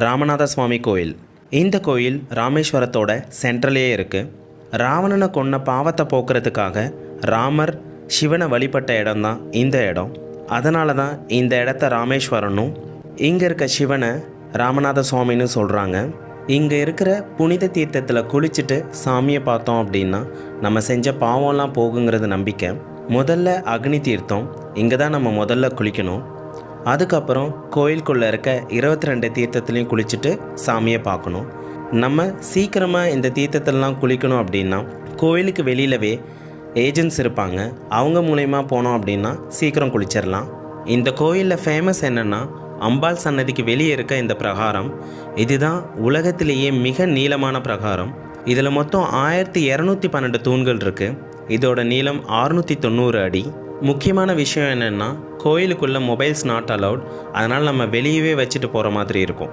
ராமநாத சுவாமி கோயில். இந்த கோயில் ராமேஸ்வரத்தோட சென்ட்ரலே இருக்குது. ராவணனை கொன்ன பாவத்தை போக்குறதுக்காக ராமர் சிவனை வழிபட்ட இடம் தான் இந்த இடம். அதனால தான் இந்த இடத்த ராமேஸ்வரனும் இங்கே இருக்க சிவனை ராமநாத சுவாமின்னு சொல்கிறாங்க. இங்கே இருக்கிற புனித தீர்த்தத்தில் குளிச்சுட்டு சாமியை பார்த்தோம் அப்படின்னா நம்ம செஞ்ச பாவம்லாம் போகுங்கிறது நம்பிக்கை. முதல்ல அக்னி தீர்த்தம், இங்கே தான் நம்ம முதல்ல குளிக்கணும். அதுக்கப்புறம் கோயிலுக்குள்ளே இருக்க 22 தீர்த்தத்துலேயும் குளிச்சுட்டு சாமியை பார்க்கணும். நம்ம சீக்கிரமாக இந்த தீர்த்தத்திலலாம் குளிக்கணும் அப்படின்னா கோயிலுக்கு வெளியிலவே ஏஜென்ட்ஸ் இருப்பாங்க. அவங்க மூலயமா போனோம் அப்படின்னா சீக்கிரம் குளிச்சிடலாம். இந்த கோயிலில் ஃபேமஸ் என்னென்னா அம்பாள் சன்னதிக்கு வெளியே இருக்க இந்த பிரகாரம். இதுதான் உலகத்திலேயே மிக நீளமான பிரகாரம். இதில் மொத்தம் 1212 தூண்கள் இருக்குது. இதோட நீளம் 690 அடி. முக்கியமான விஷயம் என்னென்னா கோயிலுக்குள்ளே மொபைல்ஸ் நாட் அலவுட். அதனால் நம்ம வெளியவே வச்சுட்டு போகிற மாதிரி இருக்கும்.